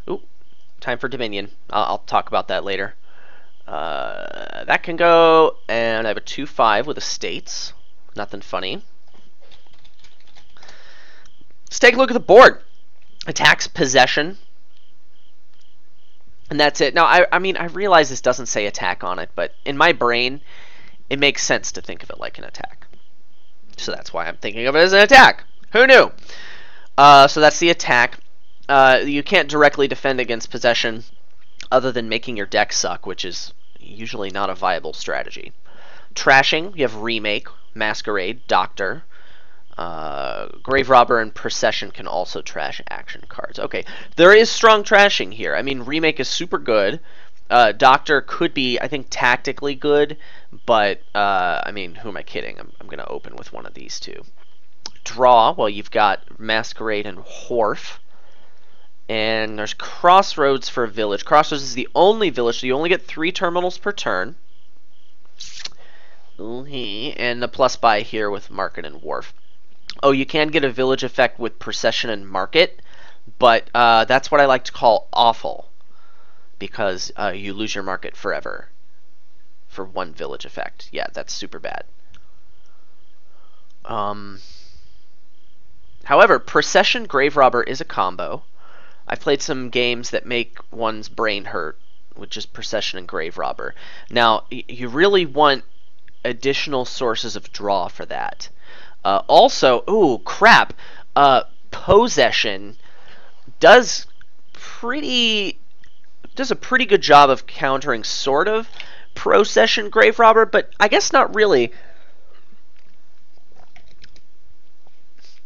Ooh, time for Dominion. I'll talk about that later. That can go, and I have a 2-5 with estates. Nothing funny. Let's take a look at the board. Attacks, possession, and that's it. Now, I mean, I realize this doesn't say attack on it, but in my brain, it makes sense to think of it like an attack. So that's why I'm thinking of it as an attack. Who knew? So that's the attack. You can't directly defend against possession other than making your deck suck, which is usually not a viable strategy. Trashing, you have Remake, Masquerade, Doctor. Grave Robber and Procession can also trash action cards. Okay, there is strong trashing here. I mean, Remake is super good. Doctor could be, I think, tactically good, but, I mean, who am I kidding? I'm going to open with one of these two. Draw, well, you've got Masquerade and Wharf. And there's Crossroads for a village. Crossroads is the only village, so you only get 3 terminals per turn. And the plus buy here with Market and Wharf. Oh, you can get a village effect with Procession and Market, but that's what I like to call awful, because you lose your market forever for 1 village effect. Yeah, that's super bad. However, Procession Grave Robber is a combo. I've played some games that make one's brain hurt, which is Procession and Grave Robber. Now, you really want additional sources of draw for that. Also, ooh, crap, Possession does a pretty good job of countering sort of Procession Grave Robber, but I guess not really.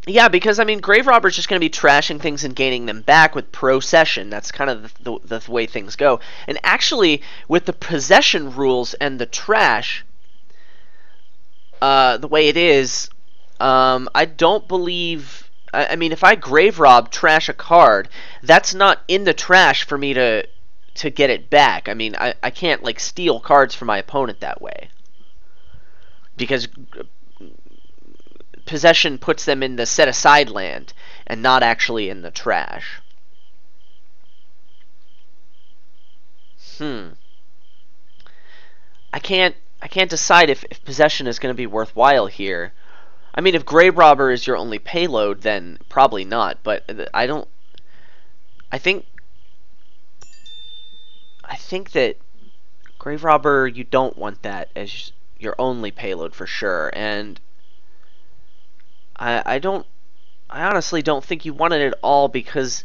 Yeah, because, I mean, Grave Robber is just going to be trashing things and gaining them back with Procession. That's kind of the way things go. And actually, with the Possession rules and the trash, the way it is, I don't believe... I mean, if I Grave Rob, trash a card, that's not in the trash for me to get it back. I mean, I can't, like, steal cards from my opponent that way. Because Possession puts them in the set-aside land and not actually in the trash. I can't decide if Possession is going to be worthwhile here. I mean, if Grave Robber is your only payload, then probably not. But I think that Grave Robber, you don't want that as your only payload for sure. And I honestly don't think you want it at all, because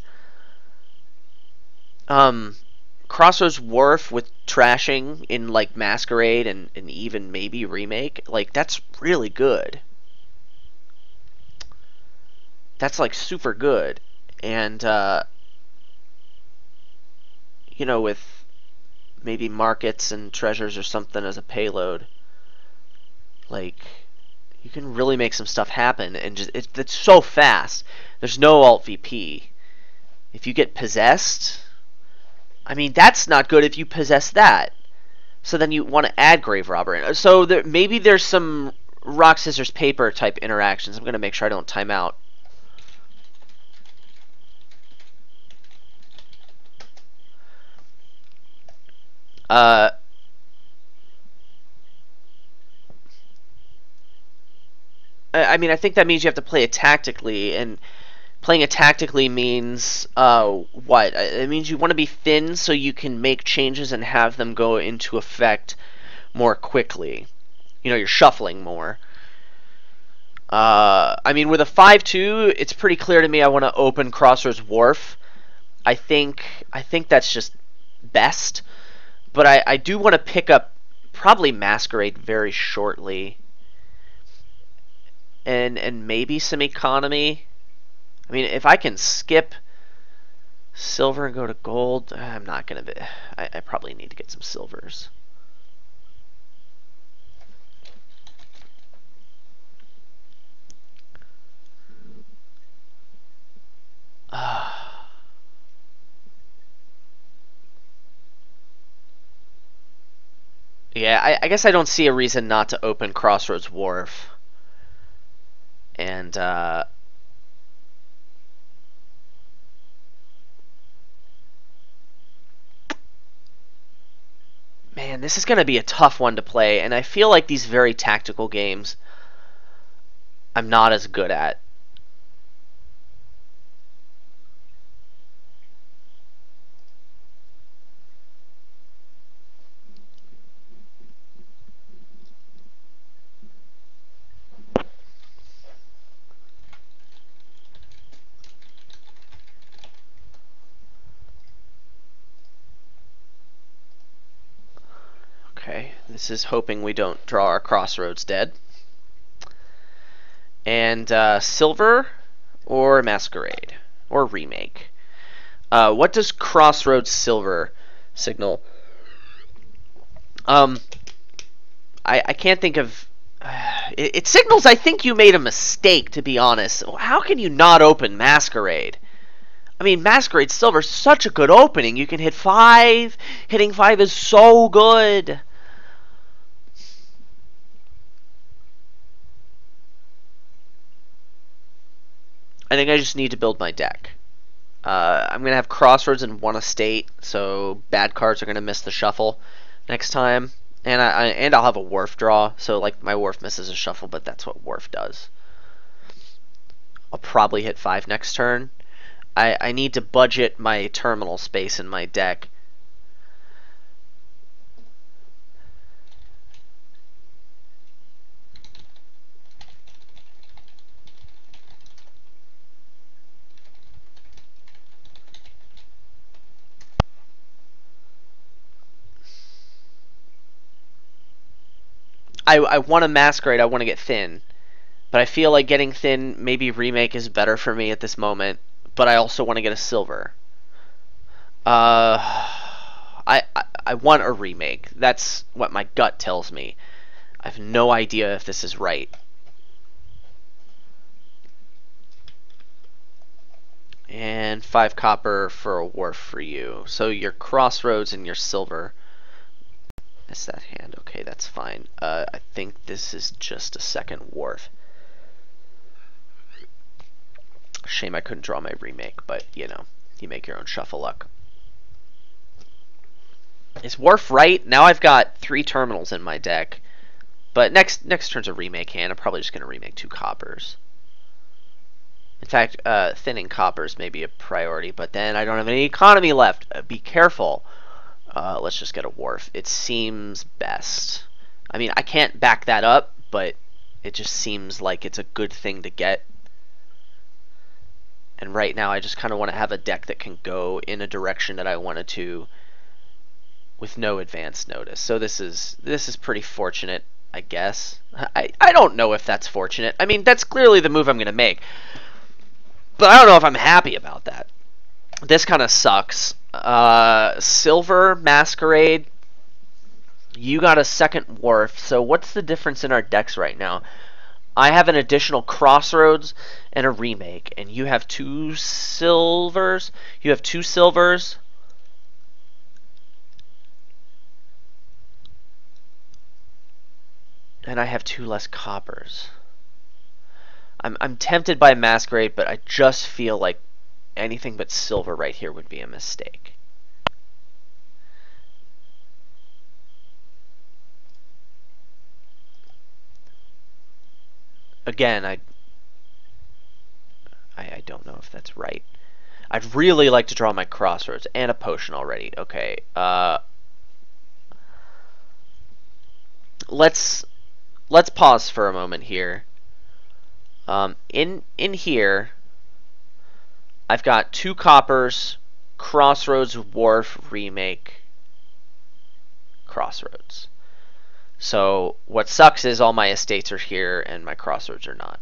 Crossroads Wharf with trashing in, like, Masquerade and even maybe Remake, like, that's really good. That's, like, super good. And you know, with maybe Markets and Treasures or something as a payload, like, you can really make some stuff happen, and just it's so fast. There's no alt VP. If you get possessed, I mean, that's not good if you possess that. So then you want to add Grave Robber in. So maybe there's some rock, scissors, paper type interactions. I'm going to make sure I don't time out. I mean, I think that means you have to play it tactically, and playing it tactically means what? It means you want to be thin so you can make changes and have them go into effect more quickly. You know, you're shuffling more. I mean, with a 5-2, it's pretty clear to me I want to open Crossroads Wharf. I think that's just best. But I do want to pick up probably Masquerade very shortly. And maybe some economy. I mean, if I can skip silver and go to gold, I'm not going to be... I probably need to get some silvers. Yeah, I guess I don't see a reason not to open Crossroads Wharf. And, Man, this is going to be a tough one to play, and I feel like these very tactical games I'm not as good at. Okay, this is hoping we don't draw our crossroads dead. And silver or masquerade or remake. What does crossroads silver signal? I can't think of. It signals I think you made a mistake, to be honest. How can you not open masquerade? I mean, masquerade silver is such a good opening. You can hit 5. Hitting 5 is so good. I think I just need to build my deck. I'm going to have crossroads in one estate, so bad cards are going to miss the shuffle next time. And I'll have a wharf draw, so like my wharf misses a shuffle, but that's what wharf does. I'll probably hit 5 next turn. I need to budget my terminal space in my deck. I want to masquerade, I want to get thin. But I feel like getting thin, maybe remake is better for me at this moment. But I also want to get a silver. I want a remake. That's what my gut tells me. I have no idea if this is right. And 5 copper for a wharf for you. So your crossroads and your silver. That's that hand. Okay, that's fine. I think this is just a second wharf. Shame I couldn't draw my remake, but you know, you make your own shuffle luck. Is wharf right? Now I've got 3 terminals in my deck. But next turn's a remake hand. I'm probably just going to remake 2 coppers. In fact, thinning coppers may be a priority, but then I don't have any economy left. Be careful. Let's just get a wharf. It seems best. I mean, I can't back that up, but it just seems like it's a good thing to get. And right now, I just kind of want to have a deck that can go in a direction that I wanted to with no advance notice. So this is pretty fortunate, I guess. I don't know if that's fortunate. I mean, that's clearly the move I'm going to make. But I don't know if I'm happy about that. This kind of sucks. Silver, Masquerade. You got a second wharf. So what's the difference in our decks right now? I have an additional crossroads and a remake. And you have 2 silvers. You have 2 silvers. And I have 2 less coppers. I'm tempted by Masquerade, but I just feel like anything but silver right here would be a mistake. Again, I don't know if that's right. I'd really like to draw my crossroads and a potion already. Okay, let's pause for a moment here. In here, I've got 2 coppers, crossroads, wharf, remake, crossroads. So what sucks is all my estates are here and my crossroads are not.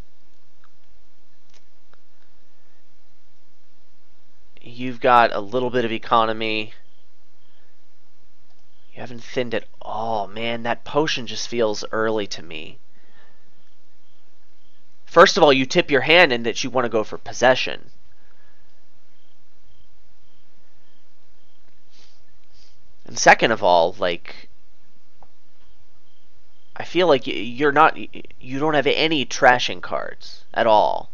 You've got a little bit of economy. You haven't thinned it all. Man, that potion just feels early to me. First of all, you tip your hand in that you want to go for possession. And second of all, like, I feel like you don't have any trashing cards at all.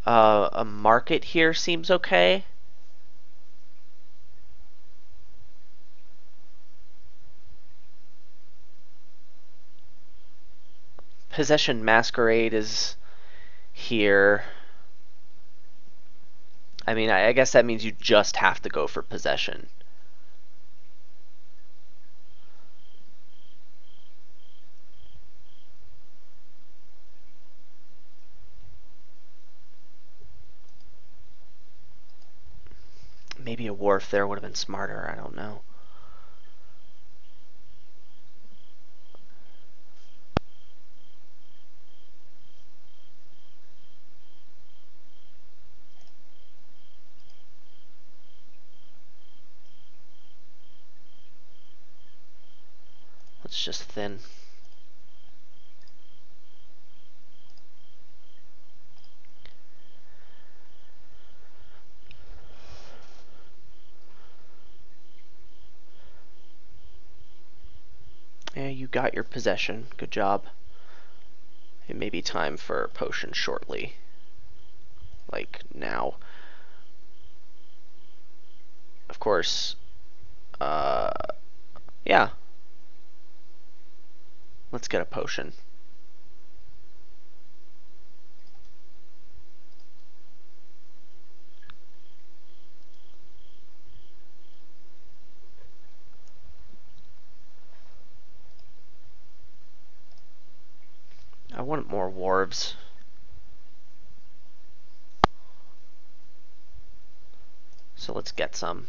A market here seems okay. Possession Masquerade is here. I mean, I guess that means you just have to go for possession. Maybe a wharf there would have been smarter, I don't know. Let's just thin. Yeah, you got your possession. Good job. It may be time for potion shortly. Like now. Of course. Yeah. Let's get a potion. I want more wharves. So let's get some.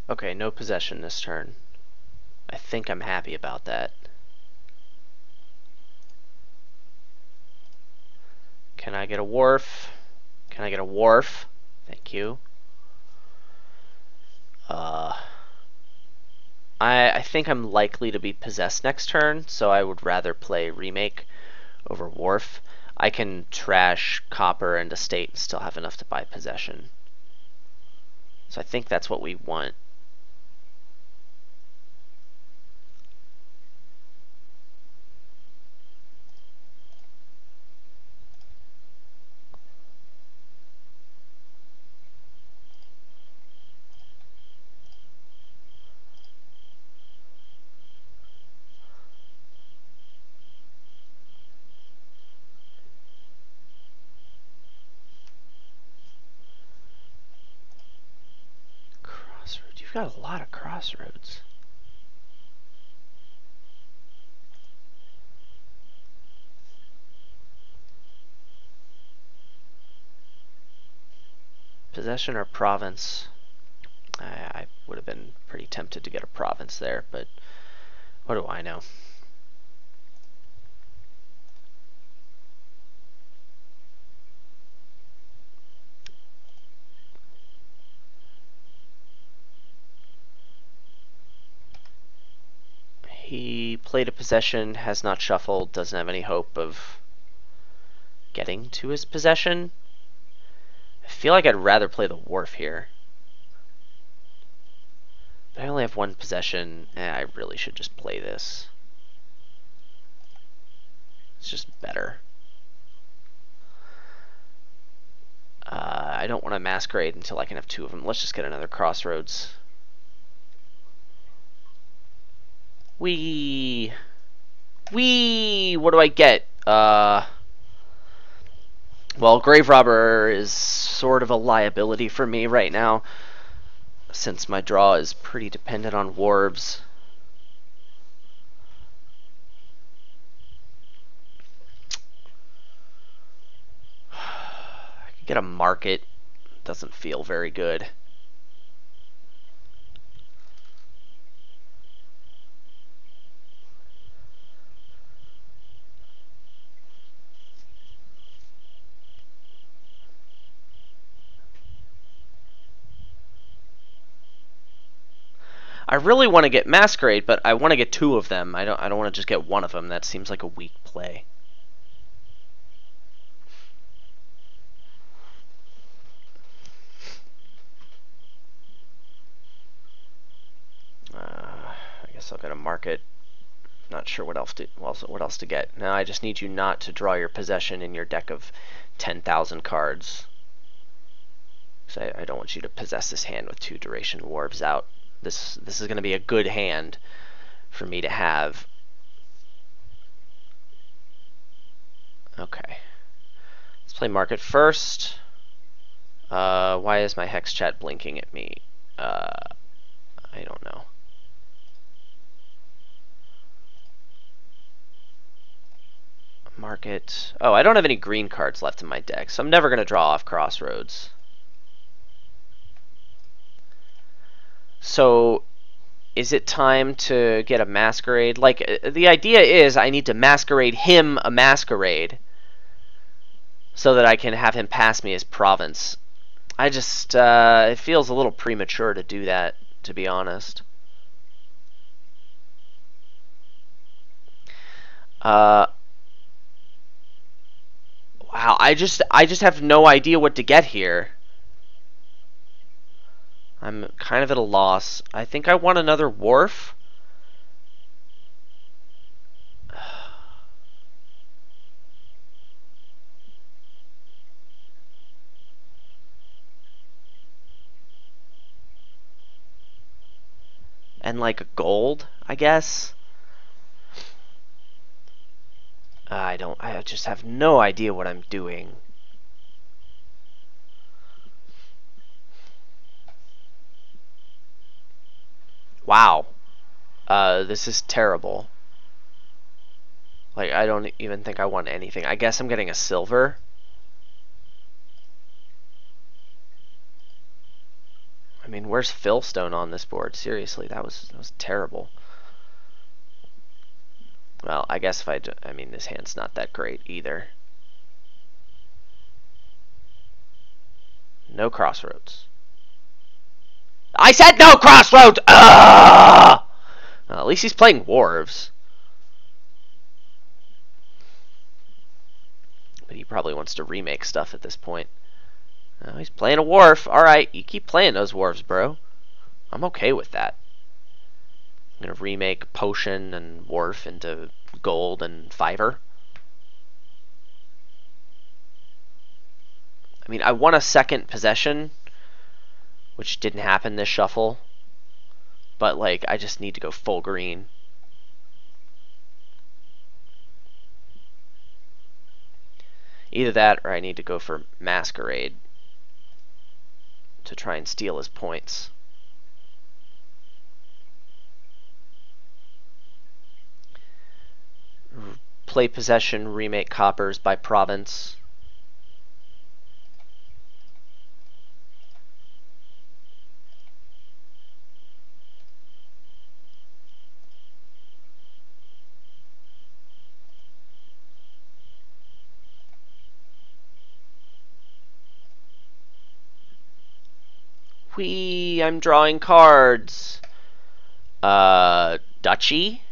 Okay, no possession this turn. I think I'm happy about that. Can I get a wharf? Can I get a wharf? Thank you. I think I'm likely to be possessed next turn, so I would rather play Remake over Wharf. I can trash Copper and Estate and still have enough to buy Possession. So I think that's what we want. Crossroads. You've got a lot of crossroads. Possession or province? I would have been pretty tempted to get a province there, but what do I know? He played a possession, has not shuffled, doesn't have any hope of getting to his possession. I feel like I'd rather play the wharf here. But I only have one possession. I really should just play this. It's just better. I don't want to masquerade until I can have two of them. Let's just get another crossroads. Wee! What do I get? Well, Grave Robber is sort of a liability for me right now, since my draw is pretty dependent on wharves. I could get a market. Doesn't feel very good. I really want to get Masquerade, but I want to get two of them. I don't want to just get one of them. That seems like a weak play. guess I'll go to market. Not sure what else to get. Now I just need you not to draw your possession in your deck of 10,000 cards. So I don't want you to possess this hand with 2 duration wharves out. This is going to be a good hand for me to have. Okay. Let's play market first. Why is my hex chat blinking at me? I don't know. Market. Oh, I don't have any green cards left in my deck, so I'm never going to draw off Crossroads. So, is it time to get a Masquerade? Like, the idea is I need to Masquerade him a Masquerade so that I can have him pass me his province. I just, it feels a little premature to do that, to be honest. Wow, I just have no idea what to get here. I'm kind of at a loss. I think I want another wharf. And like a gold, I guess. I just have no idea what I'm doing. Wow. This is terrible. Like, I don't even think I want anything. I guess I'm getting a silver. I mean, where's Fillstone on this board? Seriously, that was terrible. Well, I guess if I mean, this hand's not that great either. No Crossroads. I said no Crossroads! Well, at least he's playing Wharves. But he probably wants to remake stuff at this point. Oh, he's playing a Wharf. Alright, you keep playing those Wharves, bro. I'm okay with that. I'm going to remake Potion and Wharf into Gold and Fiver. I mean, I won a second possession, which didn't happen this shuffle. But, like, I just need to go full green. Either that or I need to go for Masquerade to try and steal his points. Play Possession, remake Coppers by Province. I'm drawing cards. Duchy,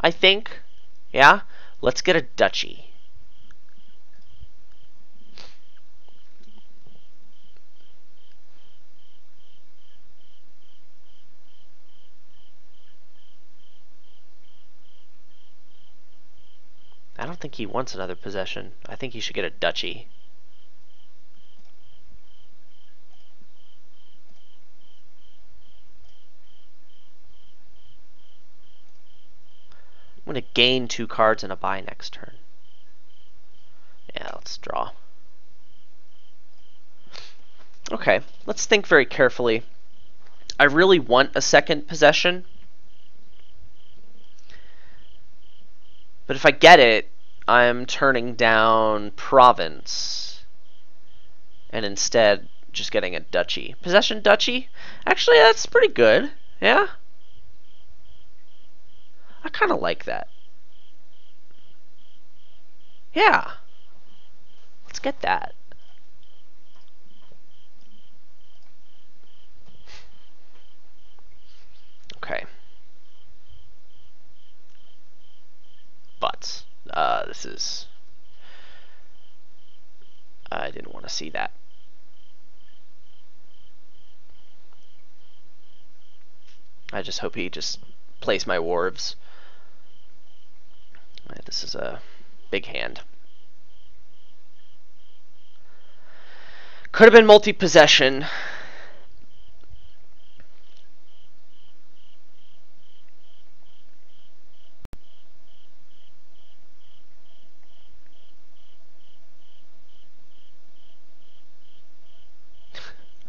I think. Yeah? Let's get a Duchy. I don't think he wants another possession. I think he should get a Duchy. I'm going to gain 2 cards and a buy next turn. Yeah, let's draw. Okay, let's think very carefully. I really want a second possession. But if I get it, I'm turning down Province. And instead, just getting a Duchy. Possession Duchy? Actually, that's pretty good. Yeah? I kind of like that. Yeah. Let's get that. Okay. But, this is... I didn't want to see that. I just hope he just place my wharves. This is a big hand. Could have been multi-possession.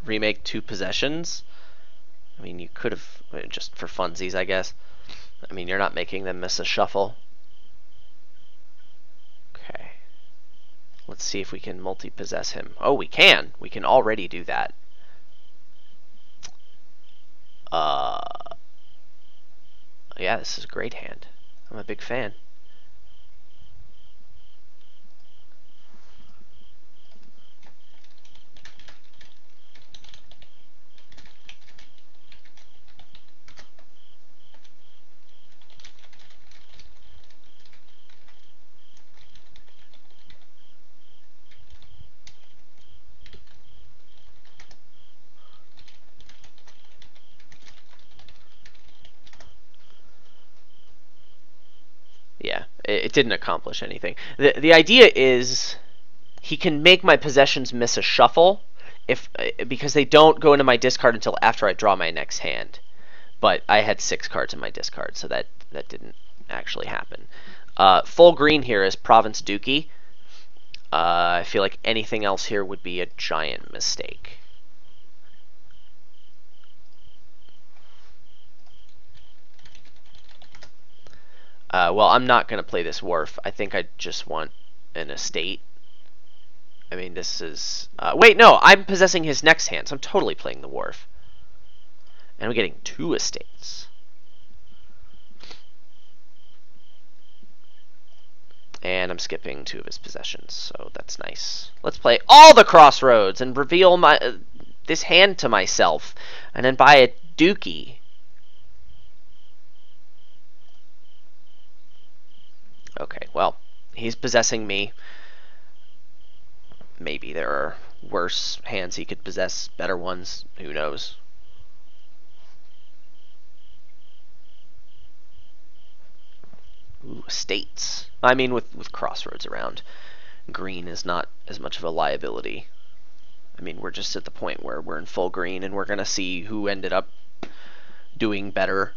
Remake 2 possessions. I mean, you could have, just for funsies, I guess. I mean, you're not making them miss a shuffle. Okay. Let's see if we can multi-possess him. Oh, we can. We can already do that. Yeah, this is a great hand. I'm a big fan. Yeah, it didn't accomplish anything. The idea is he can make my possessions miss a shuffle because they don't go into my discard until after I draw my next hand. But I had 6 cards in my discard, so that didn't actually happen. Full green here is Province Dookie. I feel like anything else here would be a giant mistake. Well, I'm not going to play this wharf. I think I just want an estate. I mean, this is... wait, no, I'm possessing his next hand, so I'm totally playing the wharf. And I'm getting 2 estates. And I'm skipping 2 of his possessions, so that's nice. Let's play all the crossroads and reveal this hand to myself. And then buy a dookie. Okay, well, he's possessing me. Maybe there are worse hands he could possess, better ones. Who knows? Ooh, estates. I mean, with crossroads around, green is not as much of a liability. I mean, we're just at the point where we're in full green, and we're going to see who ended up doing better.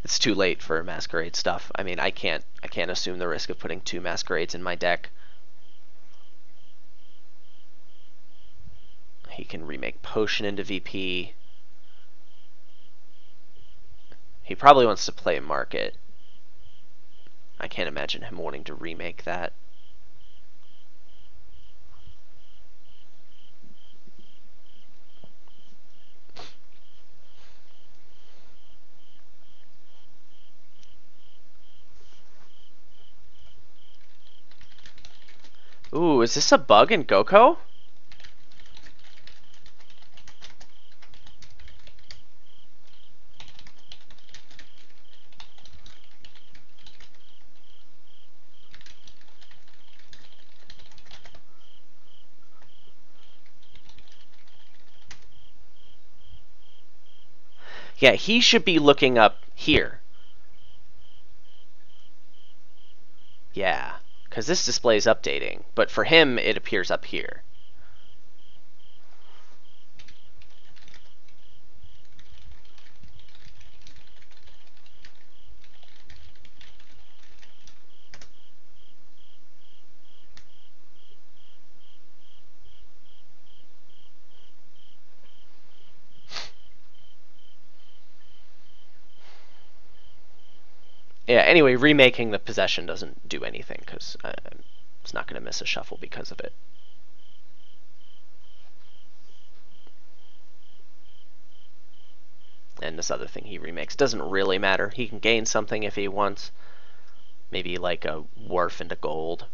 It's too late for Masquerade stuff. I mean, I can't assume the risk of putting 2 Masquerades in my deck. He can remake Potion into VP. He probably wants to play Market. I can't imagine him wanting to remake that. Ooh, is this a bug in Goko? Yeah, he should be looking up here. Yeah, because this display is updating, but for him, it appears up here. Yeah, anyway, remaking the possession doesn't do anything, because it's not going to miss a shuffle because of it. And this other thing he remakes doesn't really matter. He can gain something if he wants. Maybe like a wharf into gold,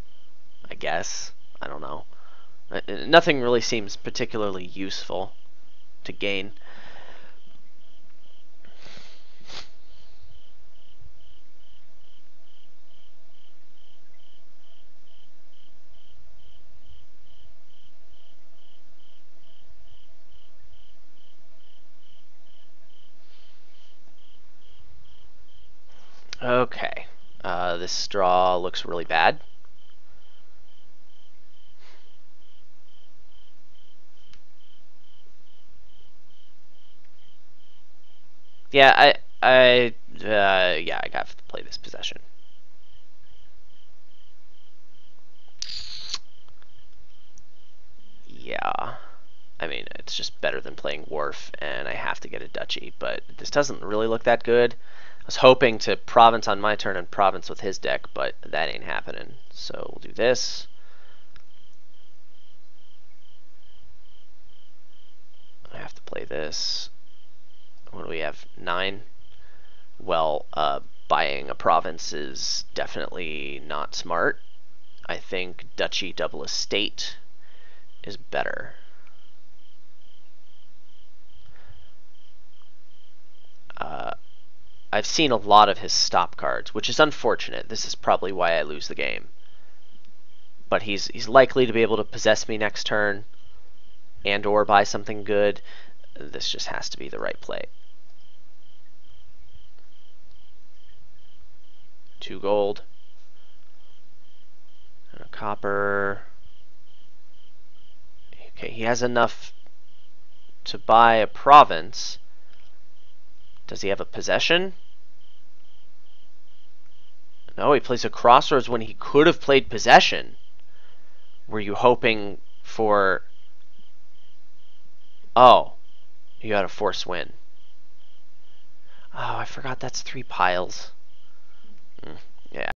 I guess. I don't know. Nothing really seems particularly useful to gain. Okay. This draw looks really bad. Yeah, yeah, I have to play this possession. Yeah. I mean, it's just better than playing Wharf, and I have to get a duchy, but this doesn't really look that good. I was hoping to Province on my turn and Province with his deck, but that ain't happening. So we'll do this. I have to play this. What do we have? 9? Well, buying a province is definitely not smart. I think duchy double estate is better. I've seen a lot of his stop cards, which is unfortunate. This is probably why I lose the game. But he's likely to be able to possess me next turn and or buy something good. This just has to be the right play. 2 gold. And a copper. Okay, he has enough to buy a province. Does he have a possession? No, he plays a crossroads when he could have played possession. Were you hoping for... Oh, you got a force win. Oh, I forgot that's 3 piles.